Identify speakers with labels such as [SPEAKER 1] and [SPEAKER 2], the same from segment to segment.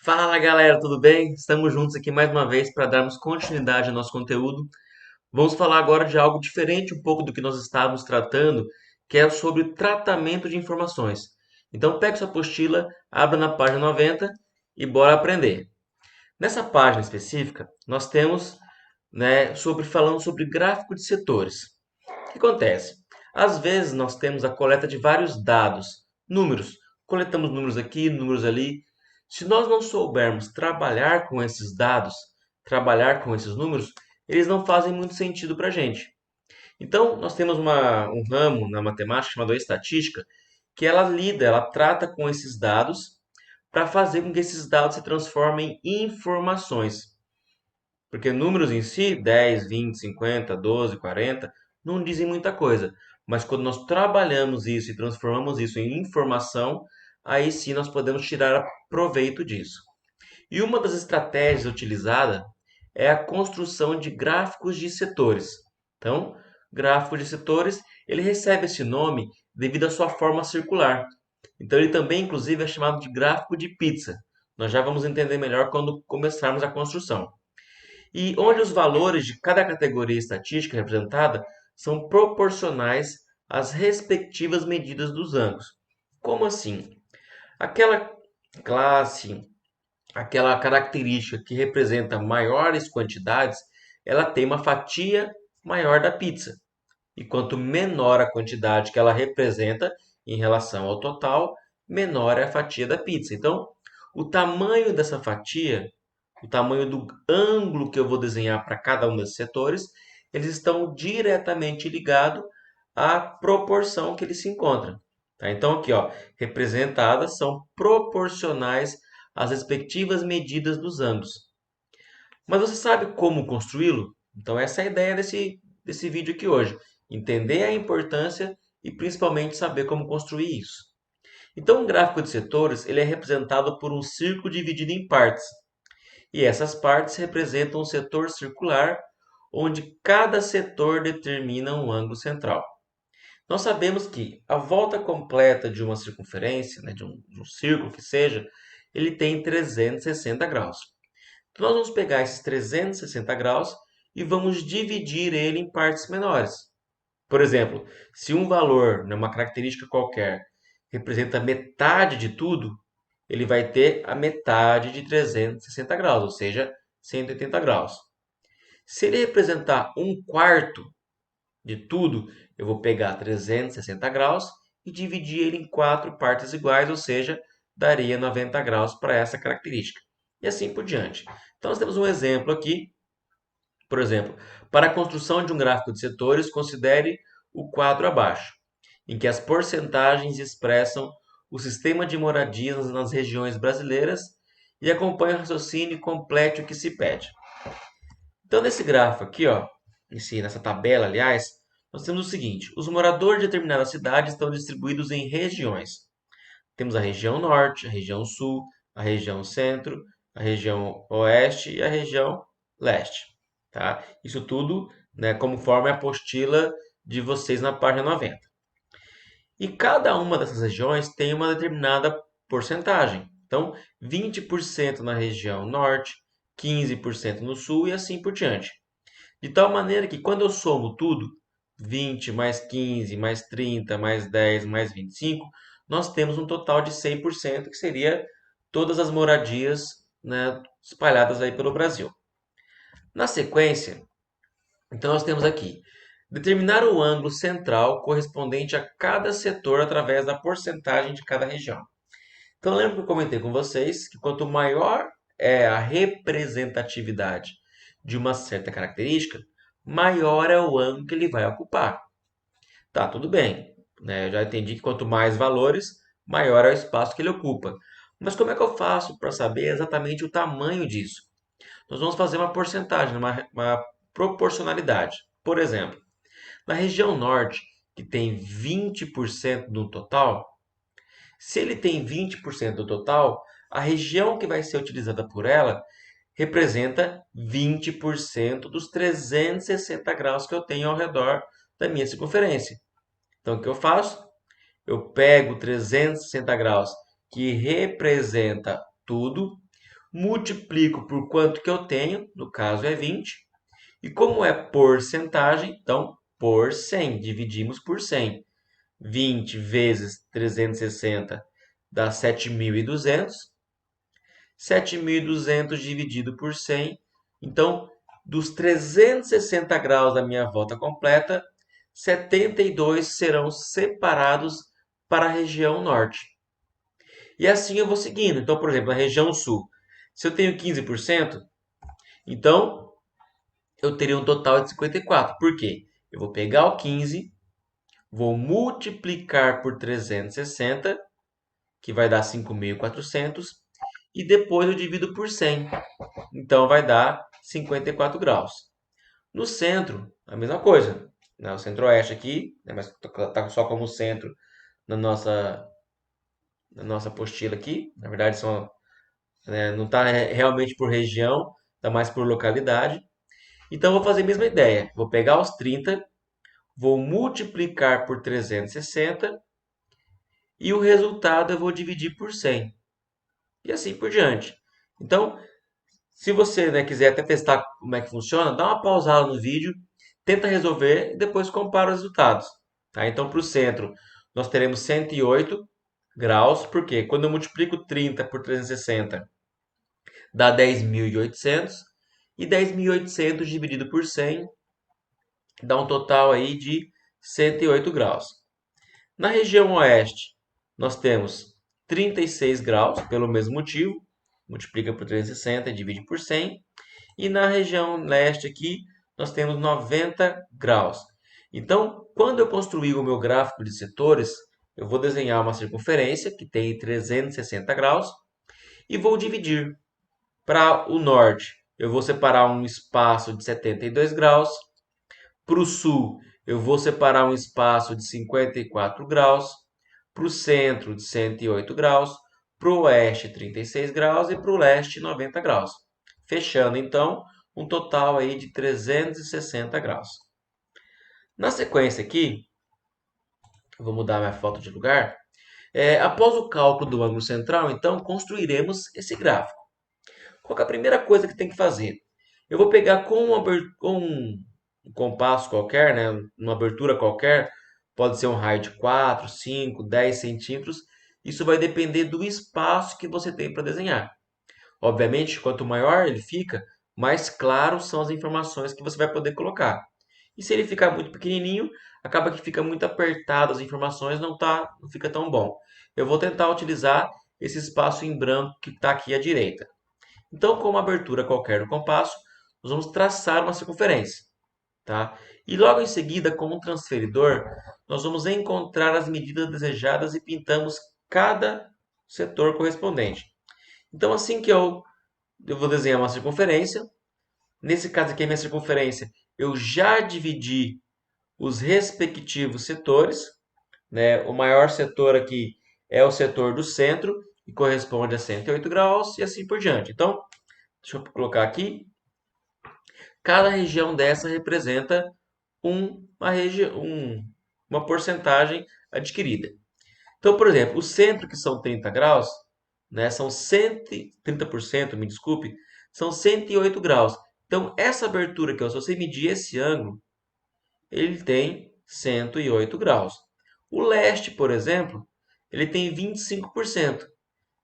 [SPEAKER 1] Fala galera, tudo bem? Estamos juntos aqui mais uma vez para darmos continuidade ao nosso conteúdo. Vamos falar agora de algo diferente um pouco do que nós estávamos tratando, que é sobre tratamento de informações. Então pegue sua apostila, abra na página 90 e bora aprender. Nessa página específica, nós temos, falando sobre gráfico de setores. O que acontece? Às vezes nós temos a coleta de vários dados, números. Coletamos números aqui, números ali. Se nós não soubermos trabalhar com esses dados, trabalhar com esses números, eles não fazem muito sentido para a gente. Então, nós temos um ramo na matemática chamado estatística, que ela lida, ela trata com esses dados para fazer com que esses dados se transformem em informações. Porque números em si, 10, 20, 50, 12, 40, não dizem muita coisa. Mas quando nós trabalhamos isso e transformamos isso em informação, aí sim nós podemos tirar proveito disso. E uma das estratégias utilizada é a construção de gráficos de setores. Então, gráfico de setores, ele recebe esse nome devido à sua forma circular. Então, ele também, inclusive, é chamado de gráfico de pizza. Nós já vamos entender melhor quando começarmos a construção e onde os valores de cada categoria estatística representada são proporcionais às respectivas medidas dos ângulos. Como assim? Aquela classe, aquela característica que representa maiores quantidades, ela tem uma fatia maior da pizza. E quanto menor a quantidade que ela representa em relação ao total, menor é a fatia da pizza. Então, o tamanho dessa fatia, o tamanho do ângulo que eu vou desenhar para cada um desses setores, eles estão diretamente ligados à proporção que eles se encontram. Tá? Então, aqui, ó, representadas são proporcionais às respectivas medidas dos ângulos. Mas você sabe como construí-lo? Então, essa é a ideia desse vídeo aqui hoje. Entender a importância e principalmente saber como construir isso. Então, um gráfico de setores ele é representado por um círculo dividido em partes. E essas partes representam um setor circular, onde cada setor determina um ângulo central. Nós sabemos que a volta completa de uma circunferência, de um círculo que seja, ele tem 360 graus. Então, nós vamos pegar esses 360 graus e vamos dividir ele em partes menores. Por exemplo, se um valor, uma característica qualquer, representa metade de tudo, ele vai ter a metade de 360 graus, ou seja, 180 graus. Se ele representar um quarto de tudo, eu vou pegar 360 graus e dividir ele em quatro partes iguais, ou seja, daria 90 graus para essa característica. E assim por diante. Então, nós temos um exemplo aqui. Por exemplo, para a construção de um gráfico de setores, considere o quadro abaixo, em que as porcentagens expressam o sistema de moradias nas regiões brasileiras e acompanhe o raciocínio e complete o que se pede. Então, nesse gráfico aqui, ó, nessa tabela, aliás, nós temos o seguinte: os moradores de determinada cidade estão distribuídos em regiões. Temos a região norte, a região sul, a região centro, a região oeste e a região leste. Tá? Isso tudo, como forma a apostila de vocês na página 90. E cada uma dessas regiões tem uma determinada porcentagem. Então, 20% na região norte, 15% no sul e assim por diante. De tal maneira que quando eu somo tudo, 20 mais 15 mais 30 mais 10 mais 25, nós temos um total de 100%, que seria todas as moradias, espalhadas aí pelo Brasil. Na sequência, então nós temos aqui determinar o ângulo central correspondente a cada setor através da porcentagem de cada região. Então lembra que eu comentei com vocês que quanto maior é a representatividade de uma certa característica, maior é o ângulo que ele vai ocupar. Tá, tudo bem. Eu já entendi que quanto mais valores, maior é o espaço que ele ocupa. Mas como é que eu faço para saber exatamente o tamanho disso? Nós vamos fazer uma porcentagem, uma proporcionalidade. Por exemplo, na região norte, que tem 20% do total, se ele tem 20% do total, a região que vai ser utilizada por ela representa 20% dos 360 graus que eu tenho ao redor da minha circunferência. Então, o que eu faço? Eu pego 360 graus, que representa tudo, multiplico por quanto que eu tenho, no caso é 20, e como é porcentagem, então por 100, dividimos por 100. 20 vezes 360 dá 7.200. 7.200 dividido por 100. Então, dos 360 graus da minha volta completa, 72 serão separados para a região norte. E assim eu vou seguindo. Então, por exemplo, na região sul, se eu tenho 15%, então eu teria um total de 54. Por quê? Eu vou pegar o 15, vou multiplicar por 360, que vai dar 5.400, e depois eu divido por 100. Então vai dar 54 graus. No centro, a mesma coisa. Né? O centro-oeste aqui, né? Mas está só como centro na nossa apostila aqui. Na verdade, né? Não está realmente por região, está mais por localidade. Então, eu vou fazer a mesma ideia. Vou pegar os 30, vou multiplicar por 360 e o resultado eu vou dividir por 100. E assim por diante. Então, se você, né, quiser até testar como é que funciona, dá uma pausada no vídeo, tenta resolver e depois compara os resultados. Tá? Então, para o centro, nós teremos 108 graus, porque quando eu multiplico 30 por 360, dá 10.800, e 10.800 dividido por 100 dá um total aí de 108 graus. Na região oeste, nós temos 36 graus, pelo mesmo motivo, multiplica por 360 e divide por 100. E na região leste aqui, nós temos 90 graus. Então, quando eu construir o meu gráfico de setores, eu vou desenhar uma circunferência que tem 360 graus e vou dividir. Para o norte, eu vou separar um espaço de 72 graus. Para o sul, eu vou separar um espaço de 54 graus. Para o centro, de 108 graus. Para o oeste, 36 graus. E para o leste, 90 graus. Fechando, então, um total aí de 360 graus. Na sequência aqui, eu vou mudar minha foto de lugar. Após o cálculo do ângulo central, então, construiremos esse gráfico. Qual é a primeira coisa que tem que fazer? Eu vou pegar com um compasso qualquer, né, uma abertura qualquer, pode ser um raio de 4, 5, 10 centímetros. Isso vai depender do espaço que você tem para desenhar. Obviamente, quanto maior ele fica, mais claros são as informações que você vai poder colocar. E se ele ficar muito pequenininho, acaba que fica muito apertado as informações, não fica tão bom. Eu vou tentar utilizar esse espaço em branco que está aqui à direita. Então, com uma abertura qualquer no compasso, nós vamos traçar uma circunferência. Tá? E logo em seguida, com um transferidor, nós vamos encontrar as medidas desejadas e pintamos cada setor correspondente. Então, assim que eu vou desenhar uma circunferência. Nesse caso aqui, a minha circunferência, eu já dividi os respectivos setores. Né? O maior setor aqui é o setor do centro, que corresponde a 108 graus, e assim por diante. Então, deixa eu colocar aqui. Cada região dessa representa uma porcentagem adquirida. Então, por exemplo, o centro, que são 30 graus, né, são 130%, me desculpe, são 108 graus. Então, essa abertura aqui, ó, se você medir esse ângulo, ele tem 108 graus. O leste, por exemplo, ele tem 25%.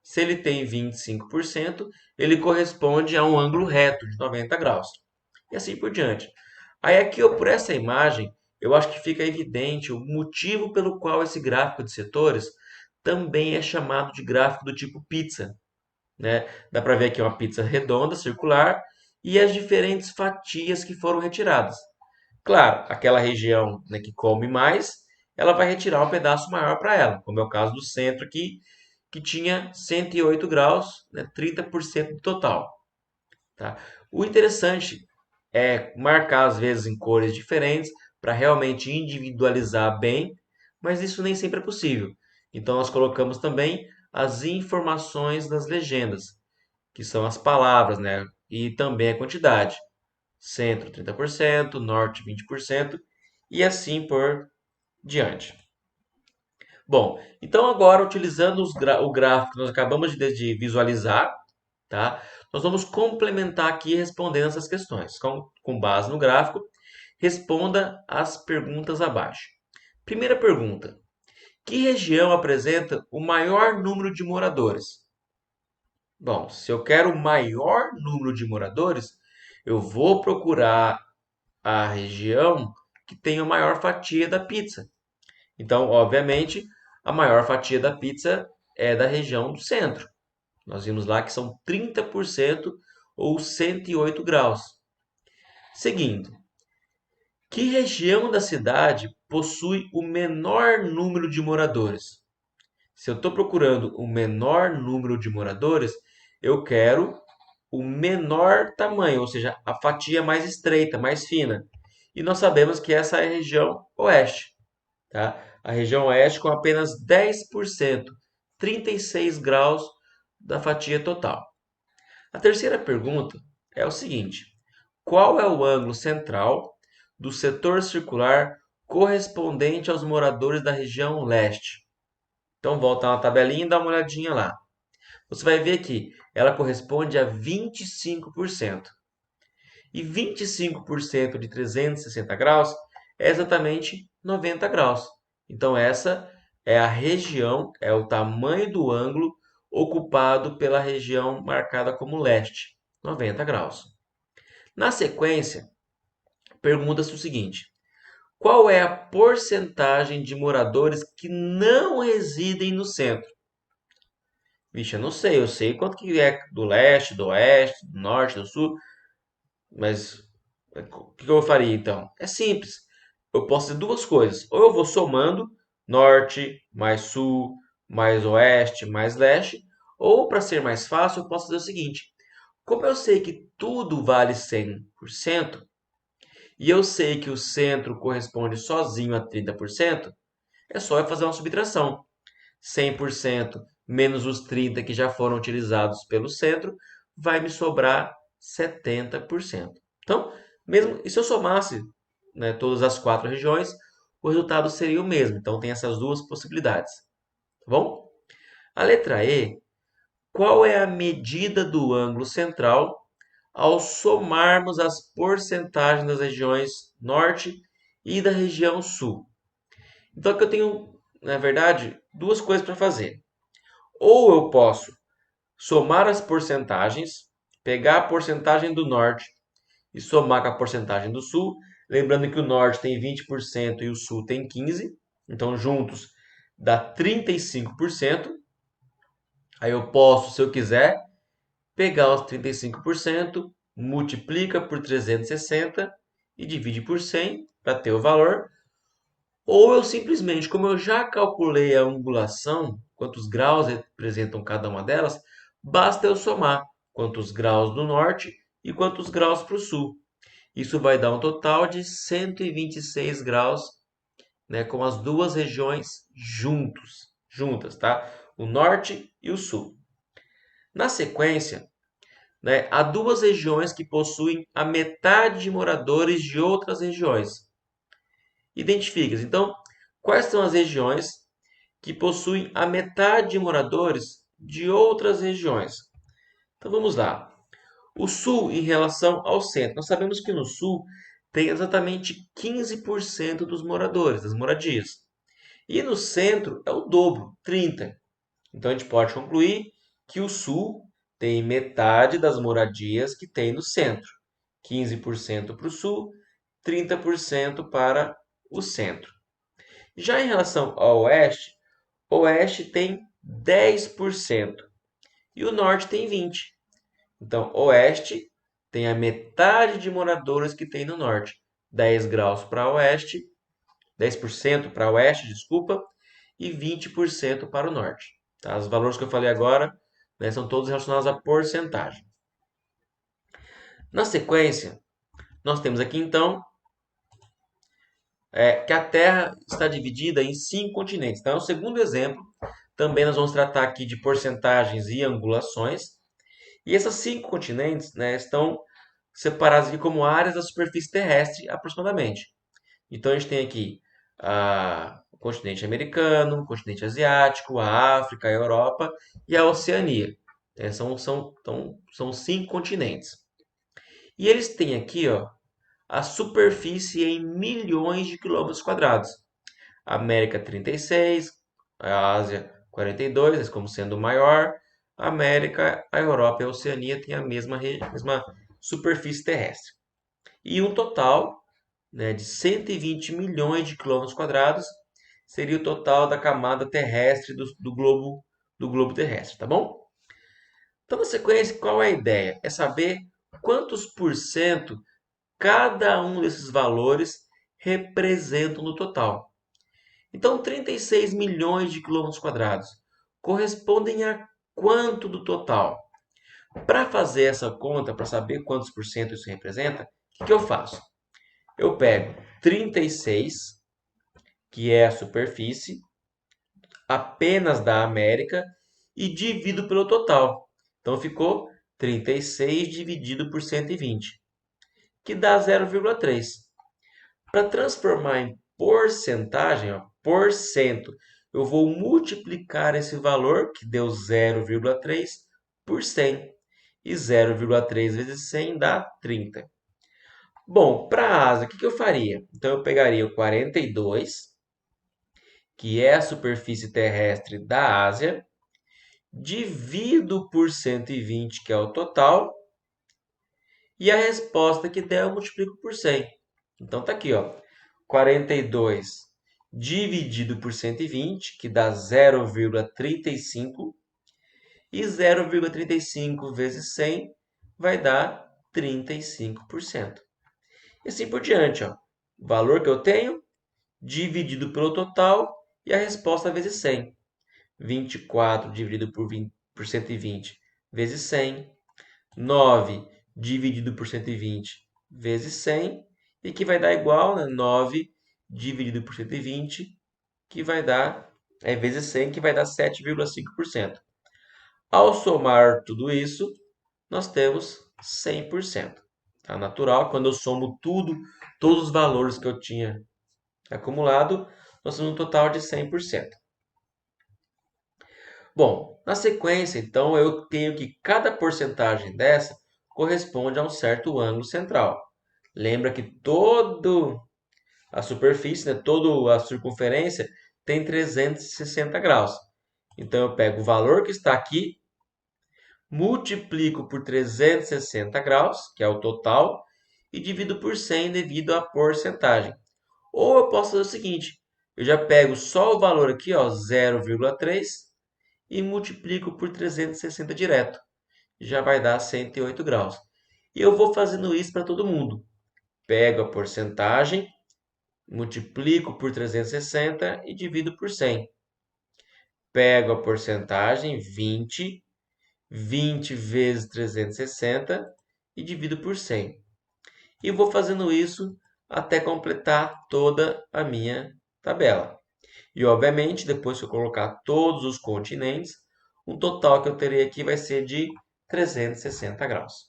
[SPEAKER 1] Se ele tem 25%, ele corresponde a um ângulo reto de 90 graus. E assim por diante. Aí aqui, ó, por essa imagem, eu acho que fica evidente o motivo pelo qual esse gráfico de setores também é chamado de gráfico do tipo pizza. Né? Dá para ver aqui uma pizza redonda, circular, e as diferentes fatias que foram retiradas. Claro, aquela região, né, que come mais, ela vai retirar um pedaço maior para ela, como é o caso do centro aqui, que tinha 108 graus, né, 30% do total. Tá? O interessante é marcar às vezes em cores diferentes para realmente individualizar bem, mas isso nem sempre é possível. Então nós colocamos também as informações das legendas, que são as palavras, né? E também a quantidade. Centro 30%, norte 20% e assim por diante. Bom, então agora utilizando o gráfico que nós acabamos de visualizar, tá? Nós vamos complementar aqui respondendo essas questões. Com base no gráfico, responda as perguntas abaixo. Primeira pergunta: que região apresenta o maior número de moradores? Bom, se eu quero o maior número de moradores, eu vou procurar a região que tem a maior fatia da pizza. Então, obviamente, a maior fatia da pizza é da região do centro. Nós vimos lá que são 30% ou 108 graus. Seguindo, que região da cidade possui o menor número de moradores? Se eu estou procurando o menor número de moradores, eu quero o menor tamanho, ou seja, a fatia mais estreita, mais fina. E nós sabemos que essa é a região oeste, tá? A região oeste com apenas 10%, 36 graus da fatia total. A terceira pergunta é o seguinte: qual é o ângulo central do setor circular correspondente aos moradores da região leste? Então volta na tabelinha e dá uma olhadinha lá. Você vai ver que ela corresponde a 25%. E 25% de 360 graus é exatamente 90 graus. Então essa é a região, é o tamanho do ângulo ocupado pela região marcada como leste, 90 graus. Na sequência, pergunta-se o seguinte: qual é a porcentagem de moradores que não residem no centro? Vixe, eu não sei, eu sei quanto que é do leste, do oeste, do norte, do sul, mas o que eu faria então? É simples. Eu posso fazer duas coisas. Ou eu vou somando norte, mais sul, mais oeste, mais leste, ou para ser mais fácil, eu posso fazer o seguinte: como eu sei que tudo vale 100%, e eu sei que o centro corresponde sozinho a 30%, é só eu fazer uma subtração. 100% menos os 30 que já foram utilizados pelo centro, vai me sobrar 70%. Então, mesmo e se eu somasse, né, todas as quatro regiões, o resultado seria o mesmo. Então, tem essas duas possibilidades. Tá bom? A letra E: qual é a medida do ângulo central ao somarmos as porcentagens das regiões norte e da região sul? Então, aqui eu tenho, na verdade, duas coisas para fazer. Ou eu posso somar as porcentagens, pegar a porcentagem do norte e somar com a porcentagem do sul. Lembrando que o norte tem 20% e o sul tem 15%. Então, juntos dá 35%. Aí eu posso, se eu quiser, pegar os 35%, multiplica por 360 e divide por 100 para ter o valor. Ou eu simplesmente, como eu já calculei a angulação, quantos graus representam cada uma delas, basta eu somar quantos graus do norte e quantos graus para o sul. Isso vai dar um total de 126 graus, né, com as duas regiões juntas, tá? O norte e o sul. Na sequência, né, há duas regiões que possuem a metade de moradores de outras regiões. Identifique-as. Então, quais são as regiões que possuem a metade de moradores de outras regiões? Então vamos lá. O sul em relação ao centro. Nós sabemos que no sul tem exatamente 15% dos moradores, das moradias. E no centro é o dobro, 30%. Então a gente pode concluir que o sul tem metade das moradias que tem no centro. 15% para o sul, 30% para o centro. Já em relação ao oeste, o oeste tem 10% e o norte tem 20%. Então, oeste tem a metade de moradores que tem no norte. 10 graus para oeste, 10% para oeste, desculpa, e 20% para o norte. Tá? Os valores que eu falei agora, né, são todos relacionados à porcentagem. Na sequência, nós temos aqui então que a Terra está dividida em 5 continentes. Então, é o segundo exemplo. Também nós vamos tratar aqui de porcentagens e angulações. E esses 5 continentes, né, estão separados aqui como áreas da superfície terrestre, aproximadamente. Então, a gente tem aqui o continente americano, o continente asiático, a África, a Europa e a Oceania. São 5 continentes. E eles têm aqui, ó, a superfície em milhões de quilômetros quadrados. América 36, a Ásia 42, como sendo o maior. A América, a Europa e a Oceania têm a mesma superfície terrestre. E um total, né, de 120 milhões de quilômetros quadrados seria o total da camada terrestre do globo terrestre, tá bom? Então, na sequência, qual é a ideia? É saber quantos por cento cada um desses valores representam no total. Então, 36 milhões de quilômetros quadrados correspondem a quanto do total? Para fazer essa conta, para saber quantos por cento isso representa, o que eu faço? Eu pego 36, que é a superfície, apenas da América, e divido pelo total. Então, ficou 36 dividido por 120, que dá 0,3. Para transformar em porcentagem, ó, por cento, eu vou multiplicar esse valor, que deu 0,3, por 100. E 0,3 vezes 100 dá 30. Bom, para a Ásia, o que eu faria? Então, eu pegaria o 42, que é a superfície terrestre da Ásia, divido por 120, que é o total, e a resposta que der eu multiplico por 100. Então, tá aqui, ó, 42 dividido por 120, que dá 0,35, e 0,35 vezes 100 vai dar 35%. E assim por diante, ó. O valor que eu tenho dividido pelo total e a resposta vezes 100. 24 dividido por 120 vezes 100. 9 dividido por 120 vezes 100. E que vai dar igual, né? 9 dividido por 120, que vai dar, vezes 100, que vai dar 7,5%. Ao somar tudo isso, nós temos 100%. Tá? Natural, quando eu somo tudo, todos os valores que eu tinha acumulado, nós temos um total de 100%. Bom, na sequência, então, eu tenho que cada porcentagem dessa corresponde a um certo ângulo central. Lembra que toda a superfície, né, toda a circunferência tem 360 graus. Então, eu pego o valor que está aqui, multiplico por 360 graus, que é o total, e divido por 100 devido à porcentagem. Ou eu posso fazer o seguinte, eu já pego só o valor aqui, ó, 0,3, e multiplico por 360 direto. Já vai dar 108 graus. E eu vou fazendo isso para todo mundo. Pego a porcentagem, multiplico por 360 e divido por 100. Pego a porcentagem, 20, 20 vezes 360 e divido por 100. E vou fazendo isso até completar toda a minha tabela. E, obviamente, depois que eu colocar todos os continentes, o total que eu terei aqui vai ser de 360 graus.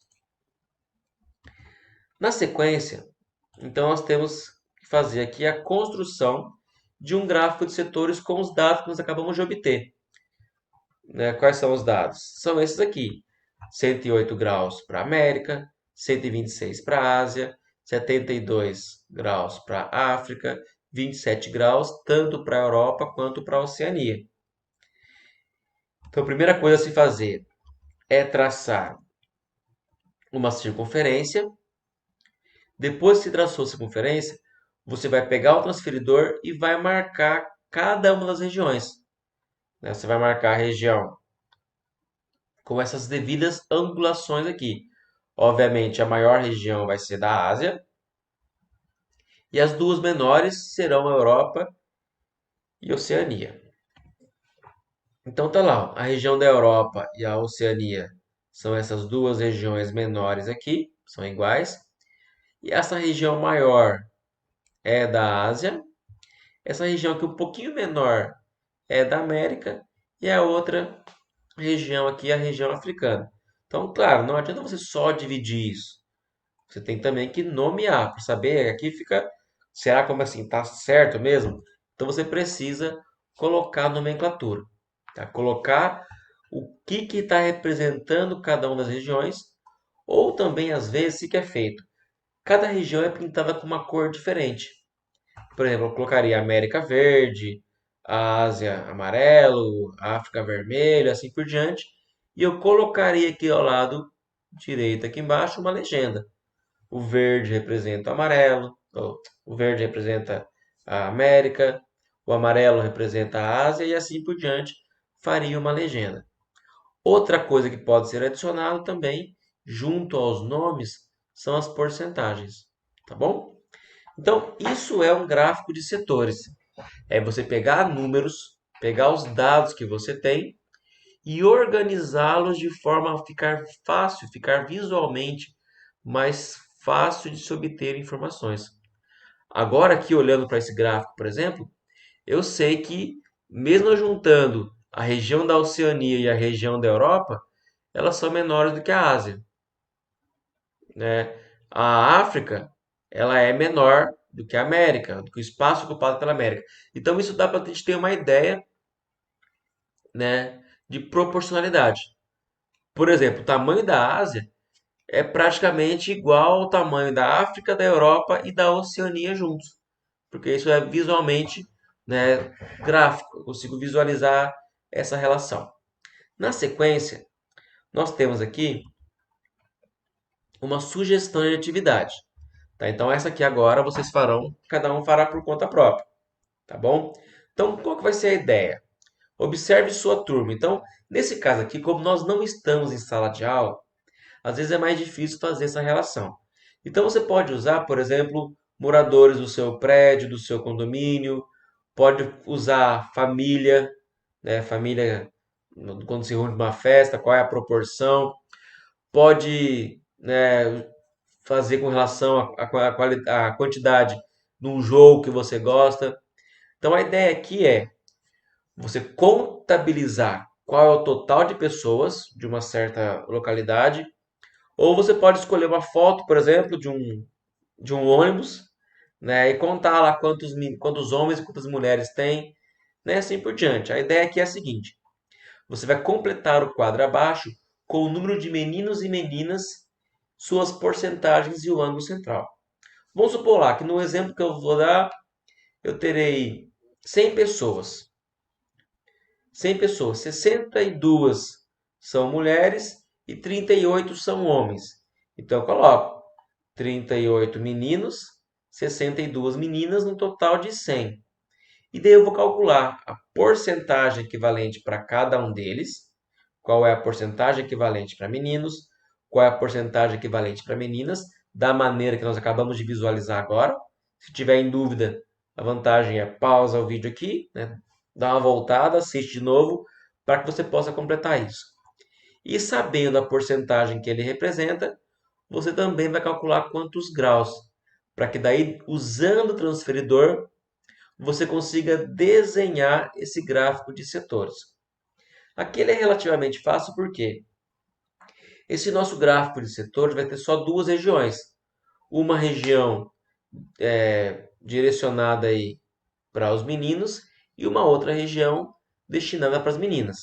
[SPEAKER 1] Na sequência, então, nós temos que fazer aqui a construção de um gráfico de setores com os dados que nós acabamos de obter. Né? Quais são os dados? São esses aqui. 108 graus para a América, 126 para a Ásia, 72 graus para a África, 27 graus tanto para a Europa quanto para a Oceania. Então, a primeira coisa a se fazer é traçar uma circunferência. Depois que traçou a circunferência, você vai pegar o transferidor e vai marcar cada uma das regiões. Você vai marcar a região com essas devidas angulações aqui. Obviamente, a maior região vai ser da Ásia e as duas menores serão a Europa e Oceania. Então tá lá, a região da Europa e a Oceania são essas duas regiões menores aqui, são iguais. E essa região maior é da Ásia. Essa região aqui um pouquinho menor é da América e a outra região aqui é a região africana. Então, claro, não adianta você só dividir isso. Você tem também que nomear para saber aqui fica, será como assim, tá certo mesmo? Então você precisa colocar a nomenclatura, tá? Colocar o que está representando cada uma das regiões, ou também, às vezes, o que é feito. Cada região é pintada com uma cor diferente. Por exemplo, eu colocaria América verde, Ásia amarelo, África vermelho, assim por diante. E eu colocaria aqui ao lado direito, aqui embaixo, uma legenda. O verde representa o amarelo, o verde representa a América, o amarelo representa a Ásia e assim por diante, faria uma legenda. Outra coisa que pode ser adicionado também, junto aos nomes, são as porcentagens, tá bom? Então, isso é um gráfico de setores. É você pegar números, pegar os dados que você tem e organizá-los de forma a ficar fácil, ficar visualmente mais fácil de se obter informações. Agora, aqui olhando para esse gráfico, por exemplo, eu sei que, mesmo juntando a região da Oceania e a região da Europa, elas são menores do que a Ásia, né? A África, ela é menor do que a América, do que o espaço ocupado pela América. Então, isso dá para a gente ter uma ideia, né, de proporcionalidade. Por exemplo, o tamanho da Ásia é praticamente igual ao tamanho da África, da Europa e da Oceania juntos, porque isso é visualmente, né, gráfico, eu consigo visualizar essa relação. Na sequência, nós temos aqui uma sugestão de atividade. Tá? Então, essa aqui agora vocês farão, cada um fará por conta própria, tá bom? Então, qual que vai ser a ideia? Observe sua turma. Então, nesse caso aqui, como nós não estamos em sala de aula, às vezes é mais difícil fazer essa relação. Então você pode usar, por exemplo, moradores do seu prédio, do seu condomínio, pode usar família, né? Família quando se reúne numa festa, qual é a proporção, pode, né, fazer com relação à quantidade num jogo que você gosta. Então a ideia aqui é você contabilizar qual é o total de pessoas de uma certa localidade, ou você pode escolher uma foto, por exemplo, de um ônibus, né, e contar lá quantos homens e quantas mulheres tem, né, assim por diante. A ideia aqui é a seguinte: você vai completar o quadro abaixo com o número de meninos e meninas, suas porcentagens e o ângulo central. Vamos supor lá que no exemplo que eu vou dar, eu terei 100 pessoas. 100 pessoas, 62 são mulheres e 38 são homens. Então eu coloco 38 meninos, 62 meninas, no total de 100. E daí eu vou calcular a porcentagem equivalente para cada um deles, qual é a porcentagem equivalente para meninos, qual é a porcentagem equivalente para meninas, da maneira que nós acabamos de visualizar agora. Se tiver em dúvida, a vantagem é pausa o vídeo aqui, né? Dá uma voltada, assiste de novo, para que você possa completar isso. E sabendo a porcentagem que ele representa, você também vai calcular quantos graus, para que daí, usando o transferidor, você consiga desenhar esse gráfico de setores. Aqui ele é relativamente fácil porque esse nosso gráfico de setores vai ter só duas regiões. Uma região direcionada aí para os meninos e uma outra região destinada para as meninas.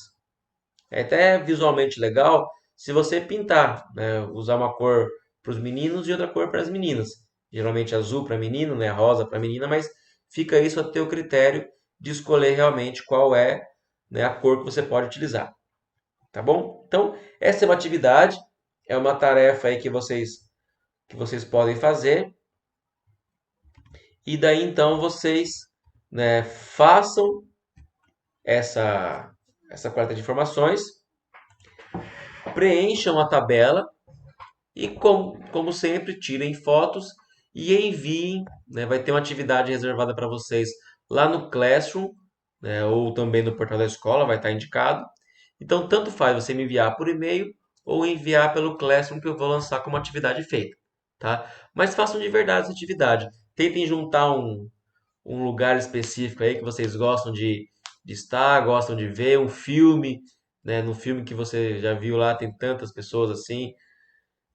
[SPEAKER 1] É até visualmente legal se você pintar, né? Usar uma cor para os meninos e outra cor para as meninas. Geralmente azul para menino, né? Rosa para menina, mas fica isso a teu critério de escolher realmente qual é, né, a cor que você pode utilizar. Tá bom? Então, essa é uma atividade, é uma tarefa aí que vocês podem fazer. E daí então vocês, né, façam essa coleta de informações, preencham a tabela e, como sempre, tirem fotos e enviem, né? Vai ter uma atividade reservada para vocês lá no Classroom, né? Ou também no portal da escola, vai estar indicado. Então, tanto faz você me enviar por e-mail ou enviar pelo Classroom que eu vou lançar como atividade feita, tá? Mas façam de verdade essa atividade. Tentem juntar um lugar específico aí que vocês gostam de estar, gostam de ver, um filme, né? No filme que você já viu lá, tem tantas pessoas assim,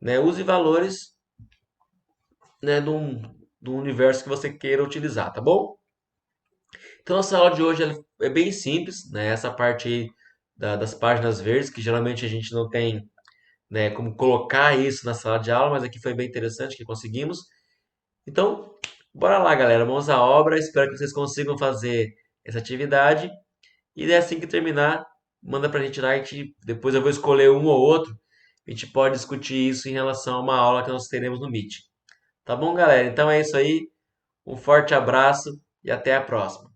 [SPEAKER 1] né? Use valores, né, do universo que você queira utilizar, tá bom? Então, essa aula de hoje é bem simples, né? Essa parte aí das páginas verdes, que geralmente a gente não tem, né, como colocar isso na sala de aula, mas aqui foi bem interessante que conseguimos. Então, bora lá, galera, mãos à obra. Espero que vocês consigam fazer essa atividade. E é assim que terminar, manda pra gente lá, depois eu vou escolher um ou outro. A gente pode discutir isso em relação a uma aula que nós teremos no Meet. Tá bom, galera? Então é isso aí. Um forte abraço e até a próxima.